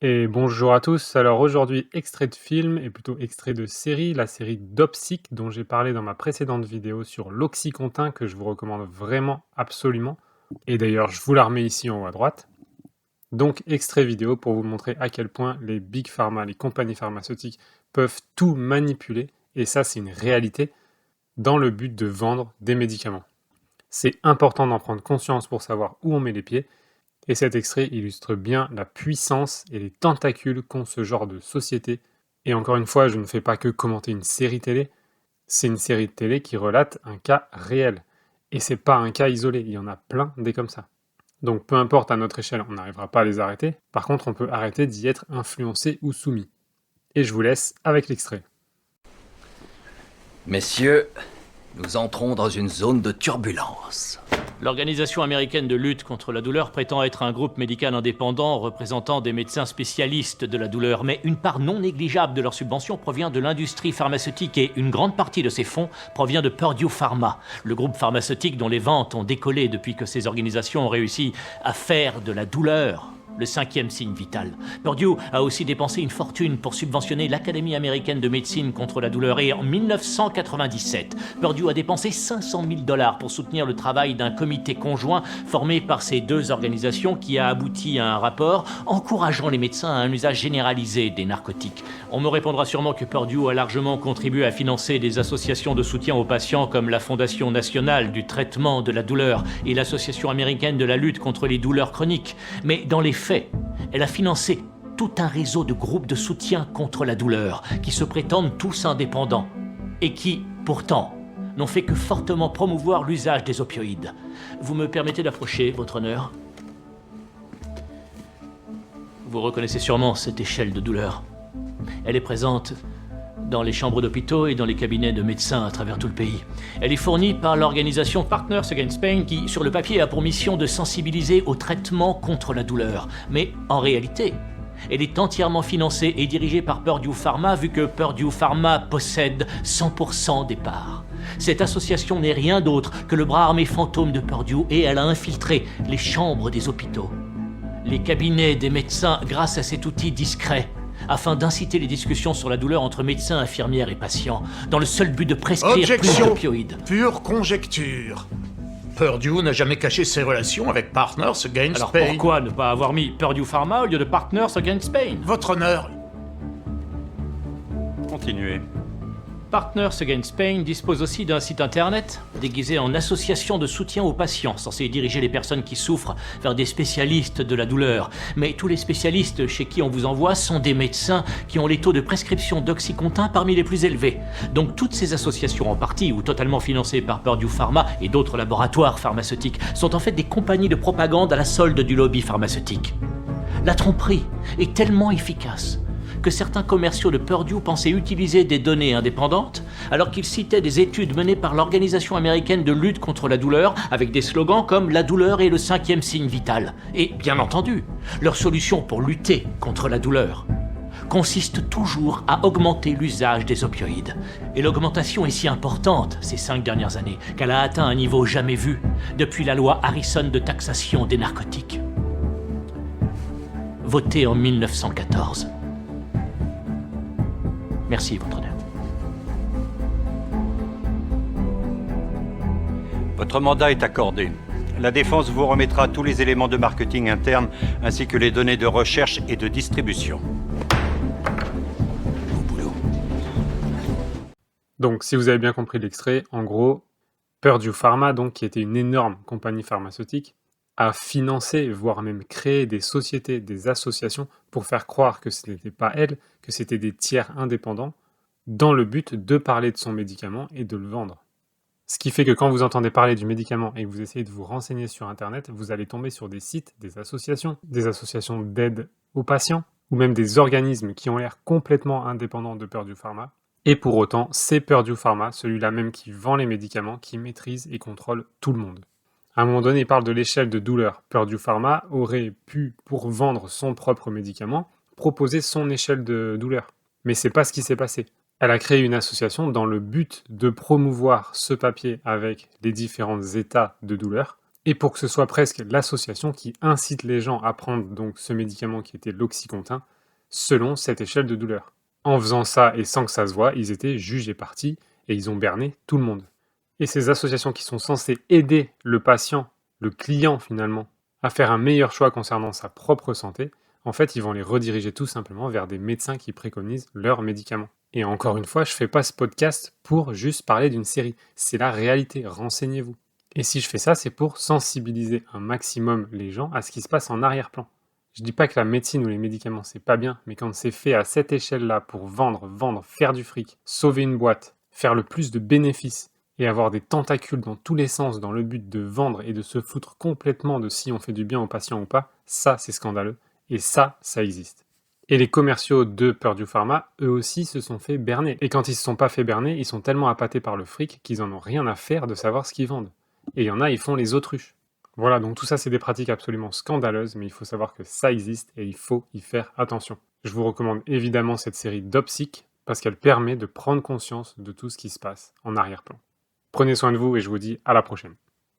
Et bonjour à tous. Alors aujourd'hui, extrait de film et plutôt extrait de série, la série Dopsic dont j'ai parlé dans ma précédente vidéo sur l'Oxycontin que je vous recommande vraiment absolument. Et d'ailleurs, je vous la remets ici en haut à droite. Donc extrait vidéo pour vous montrer à quel point les big pharma, les compagnies pharmaceutiques peuvent tout manipuler, et ça c'est une réalité, dans le but de vendre des médicaments. C'est important d'en prendre conscience pour savoir où on met les pieds. Et cet extrait illustre bien la puissance et les tentacules qu'ont ce genre de société. Et encore une fois, je ne fais pas que commenter une série télé, c'est une série de télé qui relate un cas réel. Et c'est pas un cas isolé, il y en a plein des comme ça. Donc peu importe à notre échelle, on n'arrivera pas à les arrêter. Par contre, on peut arrêter d'y être influencé ou soumis. Et je vous laisse avec l'extrait. Messieurs, nous entrons dans une zone de turbulence. L'Organisation américaine de lutte contre la douleur prétend être un groupe médical indépendant représentant des médecins spécialistes de la douleur, mais une part non négligeable de leurs subventions provient de l'industrie pharmaceutique et une grande partie de ces fonds provient de Purdue Pharma, le groupe pharmaceutique dont les ventes ont décollé depuis que ces organisations ont réussi à faire de la douleur le 5e signe vital. Purdue a aussi dépensé une fortune pour subventionner l'Académie américaine de médecine contre la douleur et en 1997, Purdue a dépensé 500 000 $ pour soutenir le travail d'un comité conjoint formé par ces deux organisations qui a abouti à un rapport encourageant les médecins à un usage généralisé des narcotiques. On me répondra sûrement que Purdue a largement contribué à financer des associations de soutien aux patients comme la Fondation nationale du traitement de la douleur et l'Association américaine de la lutte contre les douleurs chroniques. Mais dans les faits, elle a financé tout un réseau de groupes de soutien contre la douleur qui se prétendent tous indépendants et qui, pourtant, n'ont fait que fortement promouvoir l'usage des opioïdes. Vous me permettez d'approcher, votre honneur? Vous reconnaissez sûrement cette échelle de douleur. Elle est présente dans les chambres d'hôpitaux et dans les cabinets de médecins à travers tout le pays. Elle est fournie par l'organisation Partners Against Pain qui, sur le papier, a pour mission de sensibiliser au traitement contre la douleur. Mais en réalité, elle est entièrement financée et dirigée par Purdue Pharma vu que Purdue Pharma possède 100% des parts. Cette association n'est rien d'autre que le bras armé fantôme de Purdue et elle a infiltré les chambres des hôpitaux, les cabinets des médecins grâce à cet outil discret, afin d'inciter les discussions sur la douleur entre médecins, infirmières et patients, dans le seul but de prescrire plus d'opioïdes. Pure conjecture. Purdue n'a jamais caché ses relations avec Partners Against Alors Pain. pourquoi ne pas avoir mis Purdue Pharma au lieu de Partners Against Pain? Votre honneur. Continuez. Partners Against Pain dispose aussi d'un site internet déguisé en association de soutien aux patients, censé diriger les personnes qui souffrent vers des spécialistes de la douleur. Mais tous les spécialistes chez qui on vous envoie sont des médecins qui ont les taux de prescription d'Oxycontin parmi les plus élevés. Donc toutes ces associations, en partie ou totalement financées par Purdue Pharma et d'autres laboratoires pharmaceutiques, sont en fait des compagnies de propagande à la solde du lobby pharmaceutique. La tromperie est tellement efficace que certains commerciaux de Purdue pensaient utiliser des données indépendantes alors qu'ils citaient des études menées par l'Organisation américaine de lutte contre la douleur avec des slogans comme « La douleur est le 5e signe vital ». Et bien entendu, leur solution pour lutter contre la douleur consiste toujours à augmenter l'usage des opioïdes. Et l'augmentation est si importante ces 5 dernières années qu'elle a atteint un niveau jamais vu depuis la loi Harrison de taxation des narcotiques, votée en 1914. Merci, votre honneur. Votre mandat est accordé. La défense vous remettra tous les éléments de marketing interne ainsi que les données de recherche et de distribution. Au boulot. Donc si vous avez bien compris l'extrait, en gros, Purdue Pharma, donc, qui était une énorme compagnie pharmaceutique, a financé, voire même créé des sociétés, des associations pour faire croire que ce n'était pas elle, que c'était des tiers indépendants, dans le but de parler de son médicament et de le vendre. Ce qui fait que quand vous entendez parler du médicament et que vous essayez de vous renseigner sur Internet, vous allez tomber sur des sites, des associations d'aide aux patients, ou même des organismes qui ont l'air complètement indépendants de Purdue Pharma. Et pour autant, c'est Purdue Pharma, celui-là même qui vend les médicaments, qui maîtrise et contrôle tout le monde. À un moment donné, il parle de l'échelle de douleur. Purdue Pharma aurait pu, pour vendre son propre médicament, proposer son échelle de douleur. Mais c'est pas ce qui s'est passé. Elle a créé une association dans le but de promouvoir ce papier avec les différents états de douleur, et pour que ce soit presque l'association qui incite les gens à prendre donc ce médicament qui était l'Oxycontin, selon cette échelle de douleur. En faisant ça et sans que ça se voit, ils étaient juges et parties et ils ont berné tout le monde. Et ces associations qui sont censées aider le patient, le client finalement, à faire un meilleur choix concernant sa propre santé, en fait, ils vont les rediriger tout simplement vers des médecins qui préconisent leurs médicaments. Et encore une fois, je fais pas ce podcast pour juste parler d'une série. C'est la réalité, renseignez-vous. Et si je fais ça, c'est pour sensibiliser un maximum les gens à ce qui se passe en arrière-plan. Je dis pas que la médecine ou les médicaments c'est pas bien, mais quand c'est fait à cette échelle-là pour vendre, faire du fric, sauver une boîte, faire le plus de bénéfices et avoir des tentacules dans tous les sens dans le but de vendre et de se foutre complètement de si on fait du bien aux patients ou pas, ça c'est scandaleux. Et ça existe. Et les commerciaux de Purdue Pharma, eux aussi, se sont fait berner. Et quand ils se sont pas fait berner, ils sont tellement appâtés par le fric qu'ils en ont rien à faire de savoir ce qu'ils vendent. Et il y en a, ils font les autruches. Voilà, donc tout ça, c'est des pratiques absolument scandaleuses, mais il faut savoir que ça existe et il faut y faire attention. Je vous recommande évidemment cette série Dopsic, parce qu'elle permet de prendre conscience de tout ce qui se passe en arrière-plan. Prenez soin de vous et je vous dis à la prochaine.